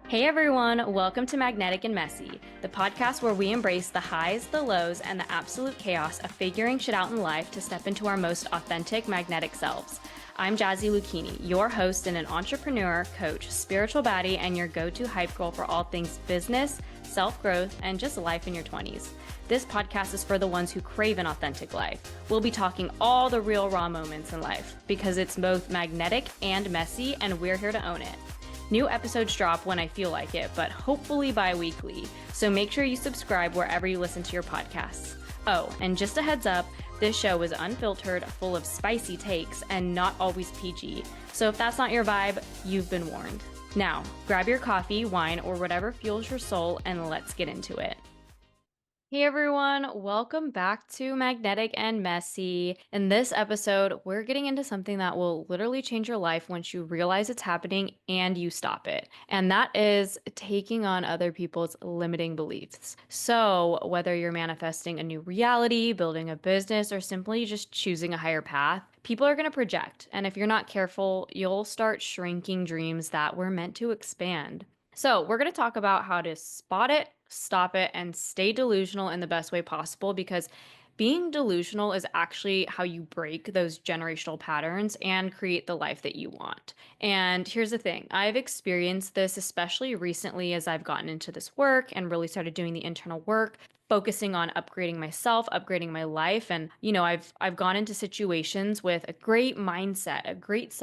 Hey everyone, welcome to Magnetic and Messy, the podcast where we embrace the highs, the lows, and the absolute chaos of figuring shit out in life to step into our most authentic magnetic selves. I'm Jazzy Lucchini, your host and an entrepreneur, coach, spiritual baddie, and your go-to hype girl for all things business, self-growth, and just life in your 20s. This podcast is for the ones who crave an authentic life. We'll be talking all the real raw moments in life because it's both magnetic and messy, and we're here to own it. New episodes drop when I feel like it, but hopefully bi-weekly. So make sure you subscribe wherever you listen to your podcasts. Oh, and just a heads up, this show is unfiltered, full of spicy takes, and not always PG. So if that's not your vibe, you've been warned. Now, grab your coffee, wine, or whatever fuels your soul, and let's get into it. Hey everyone, welcome back to Magnetic and Messy. In this episode, we're getting into something that will literally change your life once you realize it's happening and you stop it. And that is taking on other people's limiting beliefs. So, whether you're manifesting a new reality, building a business, or simply just choosing a higher path, people are going to project. And if you're not careful, you'll start shrinking dreams that were meant to expand. So, we're going to talk about how to spot it, stop it, and stay delusional in the best way possible because being delusional is actually how you break those generational patterns and create the life that you want. And here's the thing, I've experienced this especially recently as I've gotten into this work and really started doing the internal work, focusing on upgrading myself, upgrading my life. And, I've gone into situations with a great mindset, a great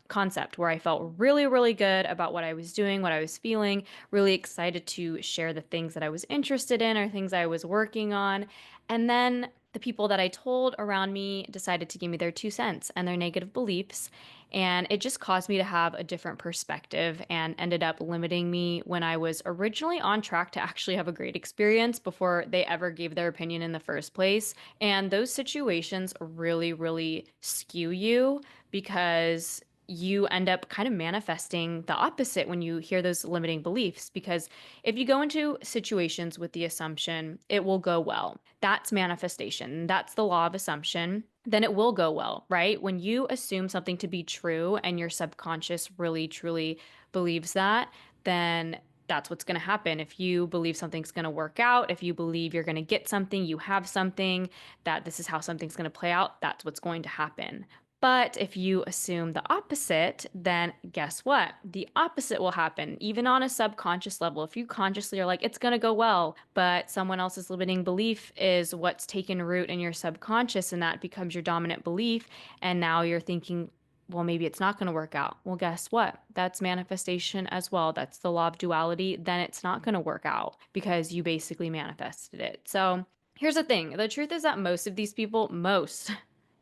concept where I felt really, really good about what I was doing, what I was feeling, really excited to share the things that I was interested in or things I was working on. And then the people that I told around me decided to give me their 2 cents and their negative beliefs. And it just caused me to have a different perspective and ended up limiting me when I was originally on track to actually have a great experience before they ever gave their opinion in the first place. And those situations really, really skew you because you end up kind of manifesting the opposite when you hear those limiting beliefs. Because if you go into situations with the assumption it will go well, that's manifestation. That's the law of assumption. Then it will go well, right? When you assume something to be true and your subconscious really, truly believes that, then that's what's going to happen. If you believe something's going to work out, if you believe you're going to get something, you have something, that this is how something's going to play out, that's what's going to happen. But if you assume the opposite, then guess what? The opposite will happen, even on a subconscious level. If you consciously are like, it's going to go well, but someone else's limiting belief is what's taken root in your subconscious, and that becomes your dominant belief. And now you're thinking, well, maybe it's not going to work out. Well, guess what? That's manifestation as well. That's the law of duality. Then it's not going to work out because you basically manifested it. So here's the thing. The truth is that most of these people, most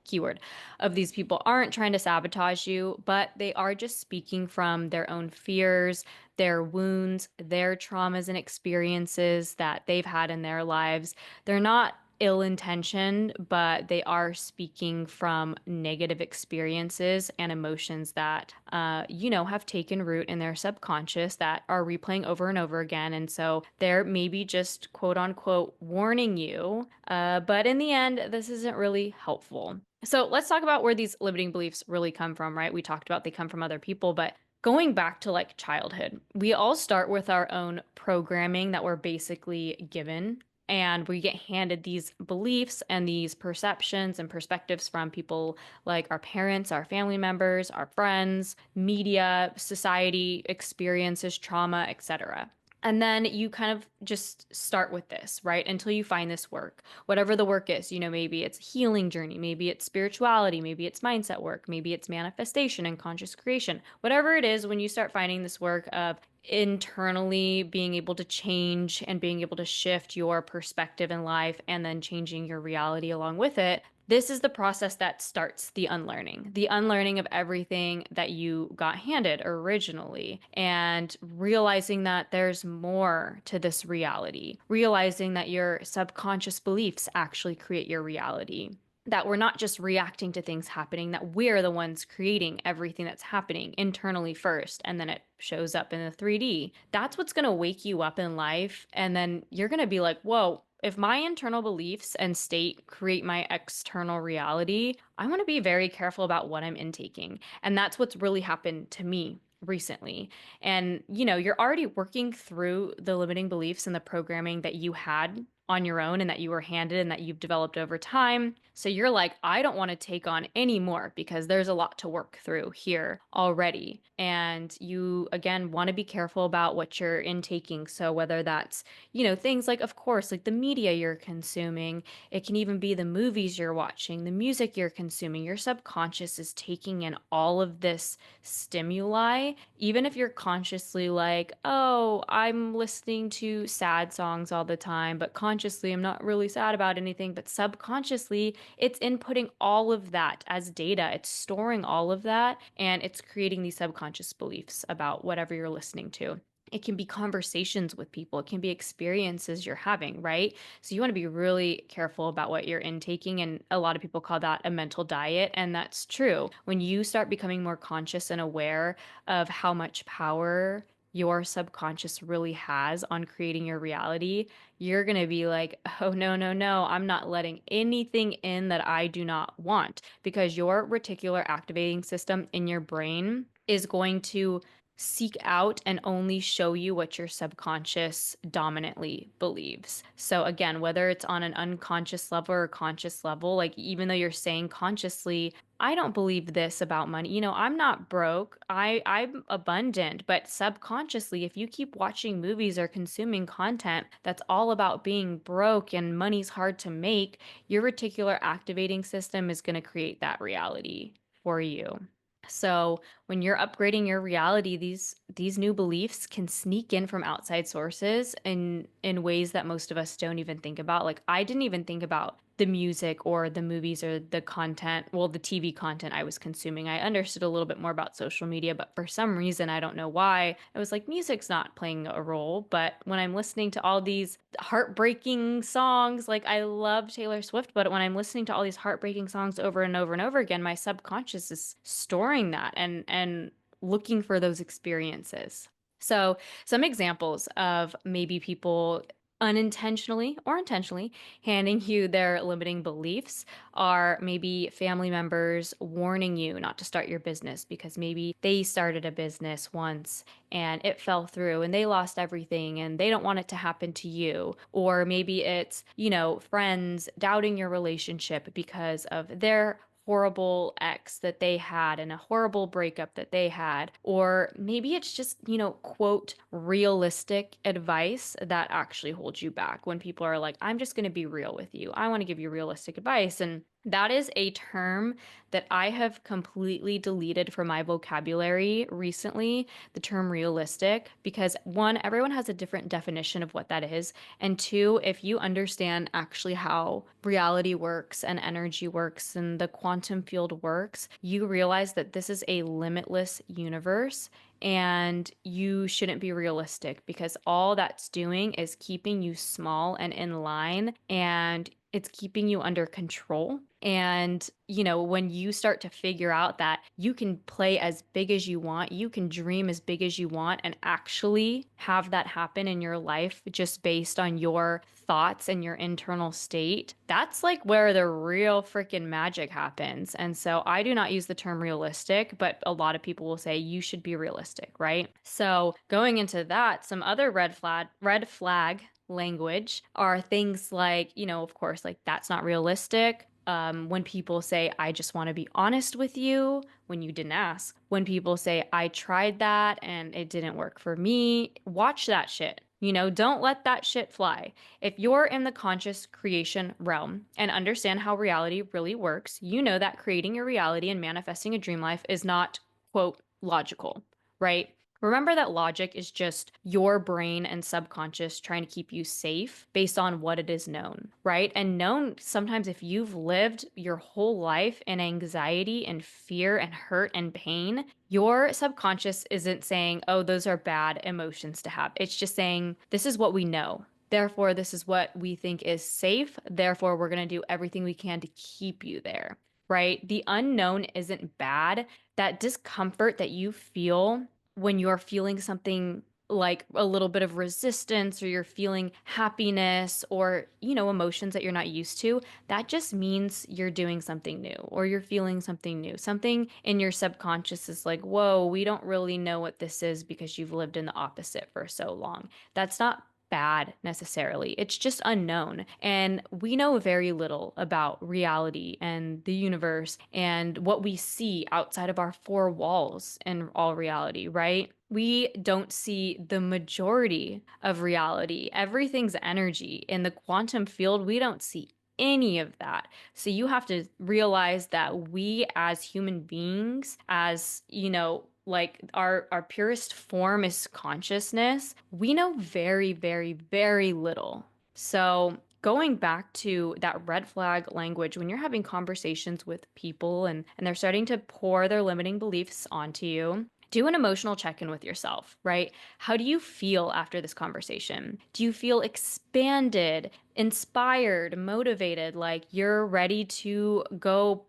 keyword of these people aren't trying to sabotage you, but they are just speaking from their own fears, their wounds, their traumas and experiences that they've had in their lives. They're not ill-intentioned, but they are speaking from negative experiences and emotions that, have taken root in their subconscious that are replaying over and over again. And so they're maybe just quote unquote warning you, but in the end, this isn't really helpful. So let's talk about where these limiting beliefs really come from, right? We talked about they come from other people, but going back to like childhood, we all start with our own programming that we're basically given. And we get handed these beliefs and these perceptions and perspectives from people like our parents, our family members, our friends, media, society, experiences, trauma, etc. And then you kind of just start with this, right? Until you find this work, whatever the work is. Maybe it's a healing journey, maybe it's spirituality, maybe it's mindset work, maybe it's manifestation and conscious creation. Whatever it is, when you start finding this work of internally being able to change and being able to shift your perspective in life and then changing your reality along with it, this is the process that starts the unlearning of everything that you got handed originally, and realizing that there's more to this reality, realizing that your subconscious beliefs actually create your reality, that we're not just reacting to things happening, that we're the ones creating everything that's happening internally first, and then it shows up in the 3D. That's what's going to wake you up in life. And then you're going to be like, whoa, if my internal beliefs and state create my external reality, I want to be very careful about what I'm intaking. And that's what's really happened to me recently. And, you're already working through the limiting beliefs and the programming that you had on your own and that you were handed and that you've developed over time. So you're like, I don't want to take on any more because there's a lot to work through here already. And you, again, want to be careful about what you're intaking. So whether that's, things like, of course, like the media you're consuming, it can even be the movies you're watching, the music you're consuming. Your subconscious is taking in all of this stimuli, even if you're consciously like, oh, I'm listening to sad songs all the time, but consciously I'm not really sad about anything, but subconsciously it's inputting all of that as data. It's storing all of that and it's creating these subconscious beliefs about whatever you're listening to. It can be conversations with people. It can be experiences you're having, right? So you want to be really careful about what you're intaking. And a lot of people call that a mental diet. And that's true. When you start becoming more conscious and aware of how much power your subconscious really has on creating your reality, you're going to be like, oh, no, no, no, I'm not letting anything in that I do not want, because your reticular activating system in your brain is going to seek out and only show you what your subconscious dominantly believes. So again, whether it's on an unconscious level or conscious level, like even though you're saying consciously, I don't believe this about money. I'm not broke. I'm abundant, but subconsciously, if you keep watching movies or consuming content that's all about being broke and money's hard to make, your reticular activating system is going to create that reality for you. So when you're upgrading your reality, these new beliefs can sneak in from outside sources in ways that most of us don't even think about. Like I didn't even think about the music or the movies or the content, well, the TV content I was consuming. I understood a little bit more about social media, but for some reason, I don't know why, I was like, music's not playing a role. But when I'm listening to all these heartbreaking songs, like I love Taylor Swift, but when I'm listening to all these heartbreaking songs over and over and over again, my subconscious is storing that and looking for those experiences. So, some examples of maybe people unintentionally or intentionally handing you their limiting beliefs are maybe family members warning you not to start your business because maybe they started a business once and it fell through and they lost everything and they don't want it to happen to you. Or maybe it's, friends doubting your relationship because of their horrible ex that they had and a horrible breakup that they had. Or maybe it's just, quote, realistic advice that actually holds you back when people are like, I'm just going to be real with you. I want to give you realistic advice. And that is a term that I have completely deleted from my vocabulary recently, the term realistic, because one, everyone has a different definition of what that is. And two, if you understand actually how reality works and energy works and the quantum field works, you realize that this is a limitless universe and you shouldn't be realistic because all that's doing is keeping you small and in line and it's keeping you under control. And, when you start to figure out that you can play as big as you want, you can dream as big as you want, and actually have that happen in your life just based on your thoughts and your internal state, that's like where the real freaking magic happens. And so I do not use the term realistic, but a lot of people will say you should be realistic, right? So going into that, some other red flag language are things like, of course, like that's not realistic. When people say, I just want to be honest with you, when you didn't ask. When people say, I tried that and it didn't work for me, watch that shit. Don't let that shit fly. If you're in the conscious creation realm and understand how reality really works, you know that creating your reality and manifesting a dream life is not, quote, logical, right? Remember that logic is just your brain and subconscious trying to keep you safe based on what it is known, right? And known sometimes if you've lived your whole life in anxiety and fear and hurt and pain, your subconscious isn't saying, oh, those are bad emotions to have. It's just saying, this is what we know. Therefore, this is what we think is safe. Therefore, we're going to do everything we can to keep you there, right? The unknown isn't bad. That discomfort that you feel when you're feeling something like a little bit of resistance or you're feeling happiness or, emotions that you're not used to, that just means you're doing something new or you're feeling something new. Something in your subconscious is like, whoa, we don't really know what this is because you've lived in the opposite for so long. That's not bad necessarily. It's just unknown. And we know very little about reality and the universe and what we see outside of our four walls in all reality, right? We don't see the majority of reality. Everything's energy. In the quantum field, we don't see any of that. So you have to realize that we as human beings, as, like our purest form is consciousness, we know very, very, very little. So going back to that red flag language, when you're having conversations with people and they're starting to pour their limiting beliefs onto you, do an emotional check in with yourself, right? How do you feel after this conversation? Do you feel expanded, inspired, motivated, like you're ready to go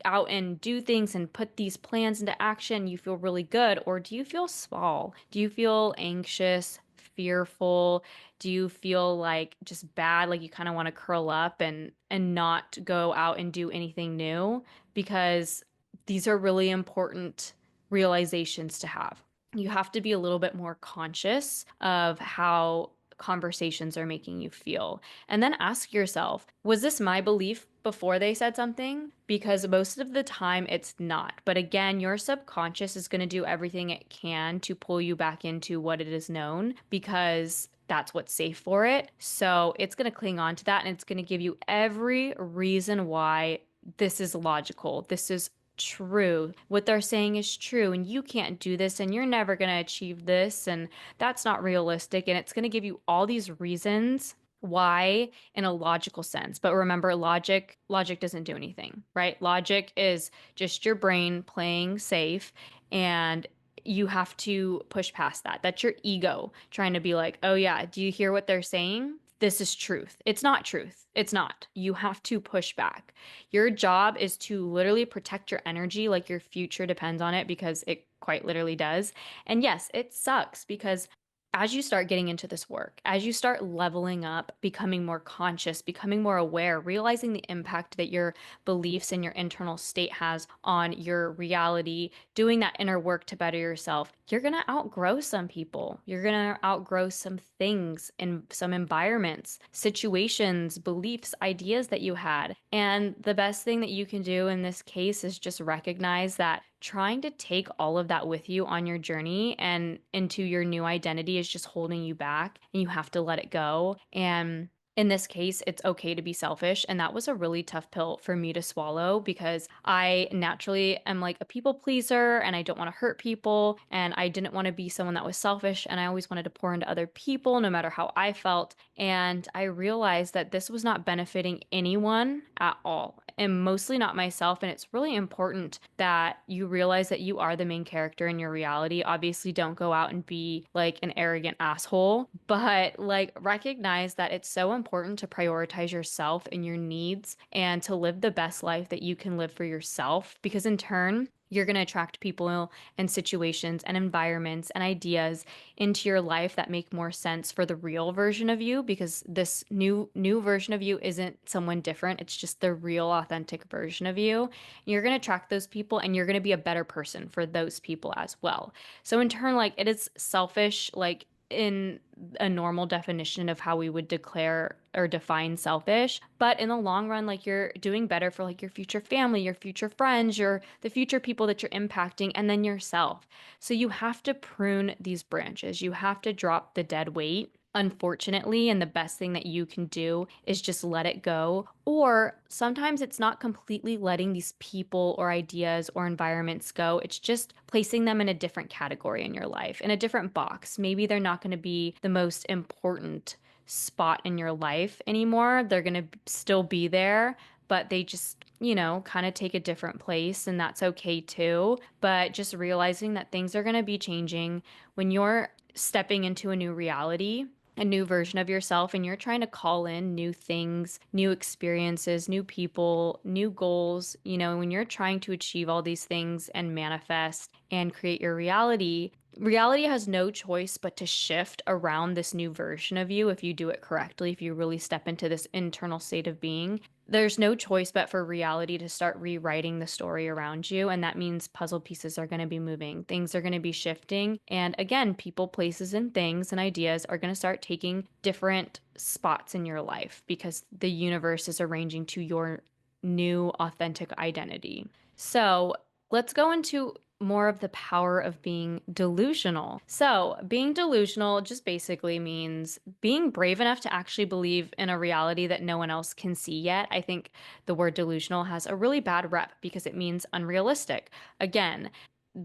out and do things and put these plans into action? You feel really good? Or do you feel small? Do you feel anxious, fearful? Do you feel like just bad, like you kind of want to curl up and not go out and do anything new? Because these are really important realizations to have. You have to be a little bit more conscious of how conversations are making you feel. And then ask yourself, was this my belief before they said something? Because most of the time it's not. But again, your subconscious is going to do everything it can to pull you back into what it is known because that's what's safe for it. So it's going to cling on to that and it's going to give you every reason why this is logical. This is true. What they're saying is true, and you can't do this, and you're never going to achieve this, and that's not realistic. And it's going to give you all these reasons why in a logical sense. But remember, logic doesn't do anything, right? Logic is just your brain playing safe, and you have to push past that. That's your ego trying to be like, oh yeah, do you hear what they're saying? This is truth. It's not truth. It's not. You have to push back. Your job is to literally protect your energy like your future depends on it because it quite literally does. And yes, it sucks because as you start getting into this work, as you start leveling up, becoming more conscious, becoming more aware, realizing the impact that your beliefs and your internal state has on your reality, doing that inner work to better yourself, you're going to outgrow some people. You're going to outgrow some things in some environments, situations, beliefs, ideas that you had. And the best thing that you can do in this case is just recognize that trying to take all of that with you on your journey and into your new identity is just holding you back and you have to let it go. And in this case, it's okay to be selfish. And that was a really tough pill for me to swallow because I naturally am like a people pleaser and I don't want to hurt people. And I didn't want to be someone that was selfish. And I always wanted to pour into other people, no matter how I felt. And I realized that this was not benefiting anyone at all, and mostly not myself. And it's really important that you realize that you are the main character in your reality. Obviously, don't go out and be like an arrogant asshole, but like recognize that it's so important to prioritize yourself and your needs and to live the best life that you can live for yourself, because in turn, you're going to attract people and situations and environments and ideas into your life that make more sense for the real version of you, because this new version of you isn't someone different. It's just the real authentic version of you. You're going to attract those people and you're going to be a better person for those people as well. So in turn, like it is selfish, like in a normal definition of how we would declare or define selfish, but in the long run, like you're doing better for like your future family, your future friends, your the future people that you're impacting, and then yourself. So you have to prune these branches. You have to drop the dead weight, unfortunately, and the best thing that you can do is just let it go. Or sometimes it's not completely letting these people or ideas or environments go. It's just placing them in a different category in your life, in a different box. Maybe they're not going to be the most important spot in your life anymore. They're going to still be there, but they just, kind of take a different place, and that's okay too. But just realizing that things are going to be changing when you're stepping into a new reality, a new version of yourself, and you're trying to call in new things, new experiences, new people, new goals. When you're trying to achieve all these things and manifest and create your reality, reality has no choice but to shift around this new version of you if you do it correctly, if you really step into this internal state of being. There's no choice but for reality to start rewriting the story around you. And that means puzzle pieces are going to be moving, things are going to be shifting. And again, people, places, and things and ideas are going to start taking different spots in your life because the universe is arranging to your new authentic identity. So let's go into more of the power of being delusional. So, being delusional just basically means being brave enough to actually believe in a reality that no one else can see yet. I think the word delusional has a really bad rep because it means unrealistic. Again,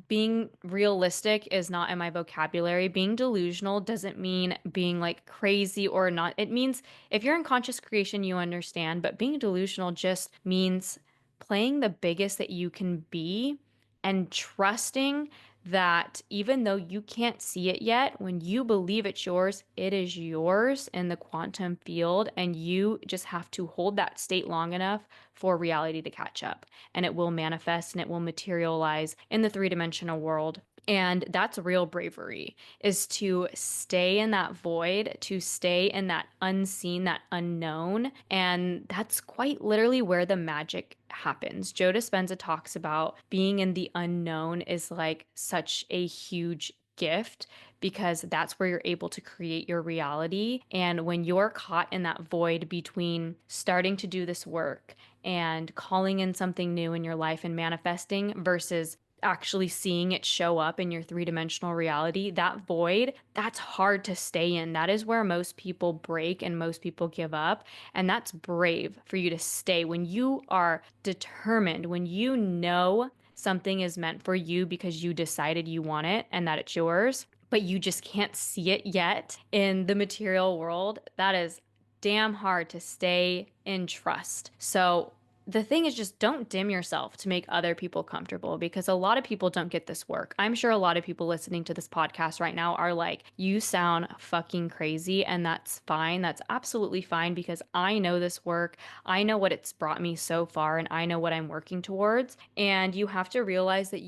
being realistic is not in my vocabulary. Being delusional doesn't mean being like crazy or not. It means if you're in conscious creation, you understand, but being delusional just means playing the biggest that you can be and trusting that even though you can't see it yet, when you believe it's yours, it is yours in the quantum field, and you just have to hold that state long enough for reality to catch up, and it will manifest and it will materialize in the three-dimensional world. And that's real bravery, is to stay in that void, to stay in that unseen, that unknown. And that's quite literally where the magic happens. Joe Dispenza talks about being in the unknown is like such a huge gift because that's where you're able to create your reality. And when you're caught in that void between starting to do this work and calling in something new in your life and manifesting versus actually seeing it show up in your three-dimensional reality, that void, that's hard to stay in. That is where most people break and most people give up. And that's brave for you to stay when you are determined, when you know something is meant for you because you decided you want it and that it's yours, but you just can't see it yet in the material world. That is damn hard to stay in trust. So the thing is, just don't dim yourself to make other people comfortable because a lot of people don't get this work. I'm sure a lot of people listening to this podcast right now are like, you sound fucking crazy, and that's fine. That's absolutely fine because I know this work. I know what it's brought me so far, and I know what I'm working towards. And you have to realize that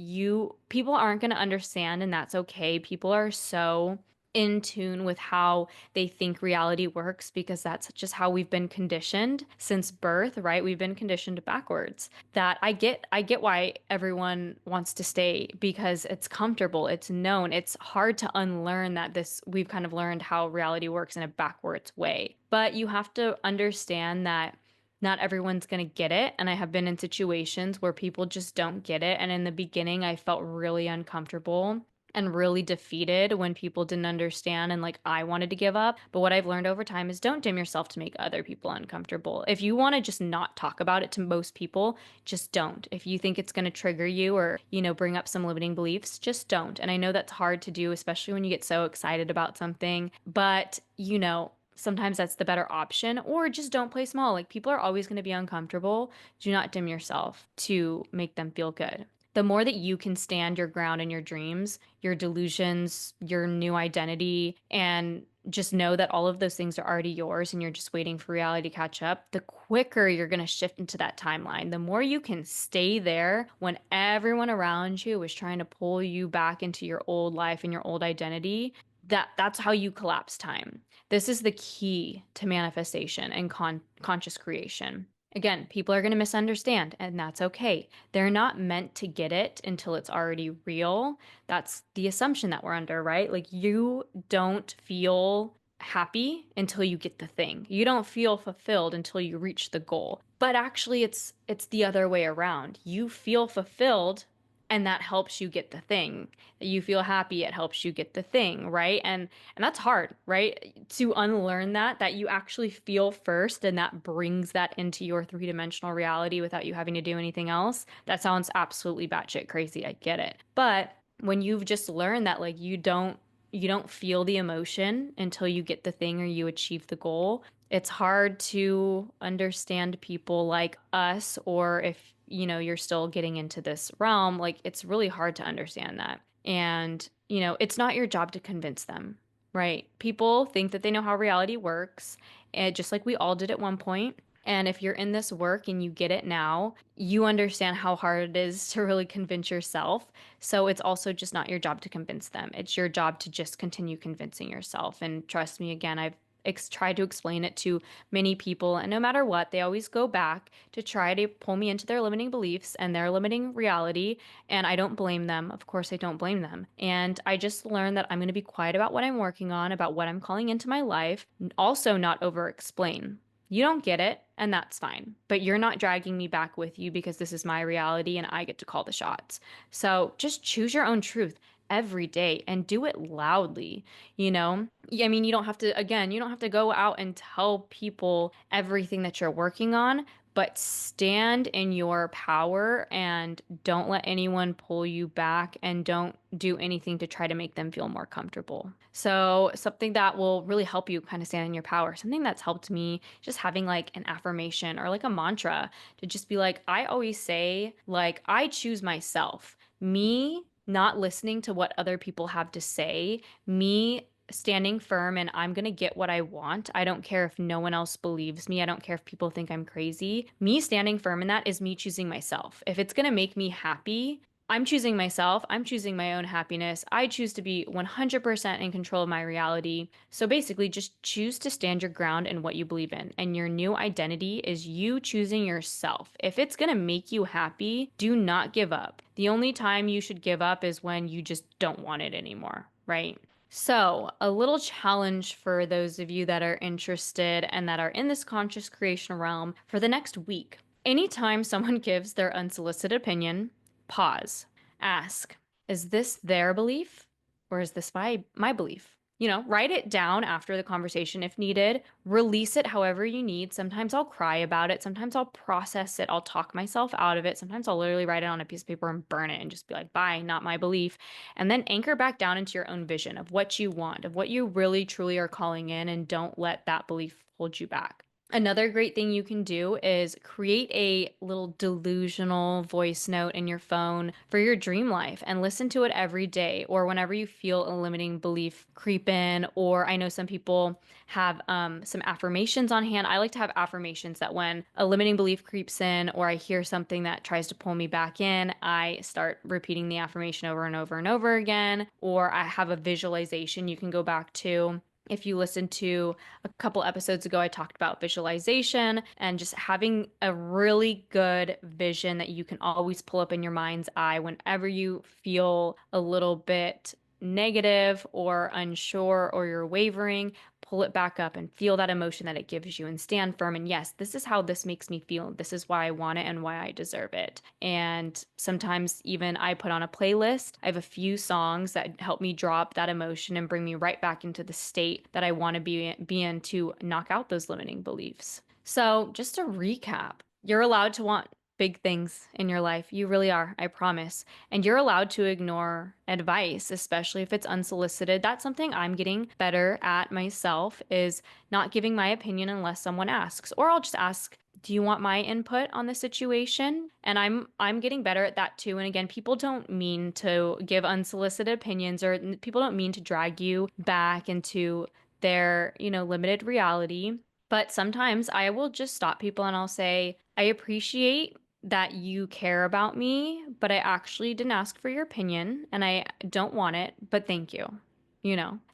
people aren't going to understand, and that's okay. People are so in tune with how they think reality works because that's just how we've been conditioned since birth, right? We've been conditioned backwards. That I get why everyone wants to stay because it's comfortable, it's known. It's hard to unlearn that this we've kind of learned how reality works in a backwards way. But you have to understand that not everyone's going to get it. And I have been in situations where people just don't get it. And in the beginning, I felt really uncomfortable and really defeated when people didn't understand and like I wanted to give up. But what I've learned over time is don't dim yourself to make other people uncomfortable. If you want to just not talk about it to most people, just don't. If you think it's going to trigger you or, bring up some limiting beliefs, just don't. And I know that's hard to do, especially when you get so excited about something, but sometimes that's the better option, or just don't play small. Like people are always going to be uncomfortable. Do not dim yourself to make them feel good. The more that you can stand your ground in your dreams, your delusions, your new identity, and just know that all of those things are already yours and you're just waiting for reality to catch up, the quicker you're going to shift into that timeline. The more you can stay there when everyone around you is trying to pull you back into your old life and your old identity, that's how you collapse time. This is the key to manifestation and conscious creation. Again, people are going to misunderstand, and that's okay. They're not meant to get it until it's already real. That's the assumption that we're under, right? Like you don't feel happy until you get the thing. You don't feel fulfilled until you reach the goal. But actually it's the other way around. You feel fulfilled and that helps you get the thing. You feel happy, it helps you get the thing, right? And that's hard, right? To unlearn that you actually feel first and that brings that into your three-dimensional reality without you having to do anything else. That sounds absolutely batshit crazy. I get it. But when you've just learned that like you don't feel the emotion until you get the thing or you achieve the goal, it's hard to understand people like us, or if you're still getting into this realm, like it's really hard to understand that. And it's not your job to convince them, right? People think that they know how reality works, and just like we all did at one point. And if you're in this work and you get it now, you understand how hard it is to really convince yourself. So it's also just not your job to convince them. It's your job to just continue convincing yourself. And trust me, again, I've tried to explain it to many people, and no matter what, they always go back to try to pull me into their limiting beliefs and their limiting reality. And I don't blame them. Of course, I don't blame them. And I just learned that I'm going to be quiet about what I'm working on, about what I'm calling into my life, also not over explain. You don't get it, and that's fine. But you're not dragging me back with you because this is my reality and I get to call the shots. So just choose your own truth every day and do it loudly, you know? I mean, you don't have to, again, you don't have to go out and tell people everything that you're working on, but stand in your power and don't let anyone pull you back and don't do anything to try to make them feel more comfortable. So, something that will really help you kind of stand in your power, something that's helped me, just having like an affirmation or like a mantra to just be like, I always say, like, I choose myself. Me not listening to what other people have to say, me standing firm and I'm going to get what I want. I don't care if no one else believes me. I don't care if people think I'm crazy. Me standing firm in that is me choosing myself. If it's going to make me happy, I'm choosing myself. I'm choosing my own happiness. I choose to be 100% in control of my reality. So basically, just choose to stand your ground in what you believe in. And your new identity is you choosing yourself. If it's going to make you happy, do not give up. The only time you should give up is when you just don't want it anymore, right? So, a little challenge for those of you that are interested and that are in this conscious creation realm for the next week. Anytime someone gives their unsolicited opinion, pause. Ask, is this their belief or is this my belief? You know, write it down after the conversation if needed. Release it however you need. Sometimes I'll cry about it. Sometimes I'll process it. I'll talk myself out of it. Sometimes I'll literally write it on a piece of paper and burn it and just be like, bye, not my belief. And then anchor back down into your own vision of what you want, of what you really truly are calling in, and don't let that belief hold you back. Another great thing you can do is create a little delusional voice note in your phone for your dream life and listen to it every day or whenever you feel a limiting belief creep in. Or I know some people have some affirmations on hand. I like to have affirmations that when a limiting belief creeps in or I hear something that tries to pull me back in, I start repeating the affirmation over and over and over again. Or I have a visualization you can go back to. If you listen to a couple episodes ago, I talked about visualization and just having a really good vision that you can always pull up in your mind's eye whenever you feel a little bit negative or unsure or you're wavering. Pull it back up and feel that emotion that it gives you and stand firm. And yes, this is how this makes me feel. This is why I want it and why I deserve it. And sometimes even I put on a playlist. I have a few songs that help me drop that emotion and bring me right back into the state that I want to be in to knock out those limiting beliefs. So, just to recap, you're allowed to want big things in your life. You really are, I promise. And you're allowed to ignore advice, especially if it's unsolicited. That's something I'm getting better at myself is not giving my opinion unless someone asks. Or I'll just ask, do you want my input on the situation? And I'm getting better at that too. And again, people don't mean to give unsolicited opinions or people don't mean to drag you back into their, limited reality. But sometimes I will just stop people and I'll say, I appreciate that you care about me, but I actually didn't ask for your opinion and I don't want it, but thank you.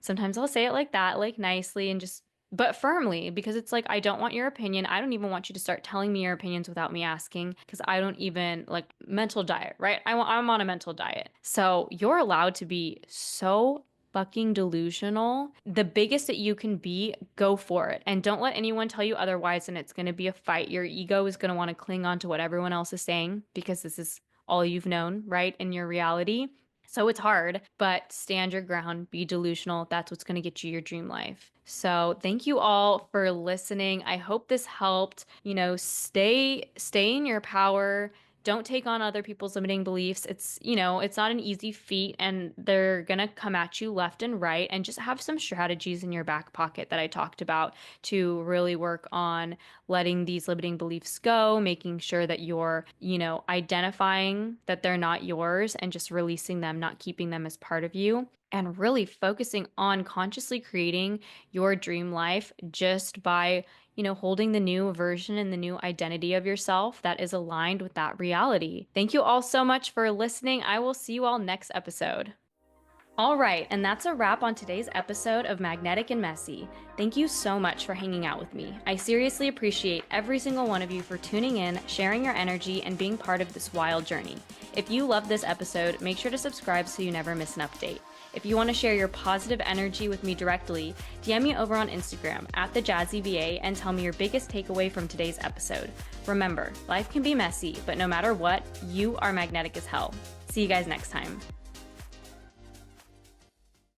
Sometimes I'll say it like that, like nicely and just, but firmly, because it's like, I don't want your opinion. I don't even want you to start telling me your opinions without me asking, because I don't even like mental diet, right? I'm on a mental diet. So you're allowed to be so fucking delusional. The biggest that you can be, go for it. And don't let anyone tell you otherwise, and it's going to be a fight. Your ego is going to want to cling on to what everyone else is saying because this is all you've known, right? In your reality. So it's hard, but stand your ground, be delusional. That's what's going to get you your dream life. So thank you all for listening. I hope this helped. Stay in your power. Don't take on other people's limiting beliefs. It's not an easy feat and they're going to come at you left and right, and just have some strategies in your back pocket that I talked about to really work on letting these limiting beliefs go, making sure that you're, identifying that they're not yours and just releasing them, not keeping them as part of you. and really focusing on consciously creating your dream life just by, holding the new version and the new identity of yourself that is aligned with that reality. Thank you all so much for listening. I will see you all next episode. All right, and that's a wrap on today's episode of Magnetic and Messy. Thank you so much for hanging out with me. I seriously appreciate every single one of you for tuning in, sharing your energy, and being part of this wild journey. If you loved this episode, make sure to subscribe so you never miss an update. If you want to share your positive energy with me directly, DM me over on Instagram @thejazzyva and tell me your biggest takeaway from today's episode. Remember, life can be messy, but no matter what, you are magnetic as hell. See you guys next time.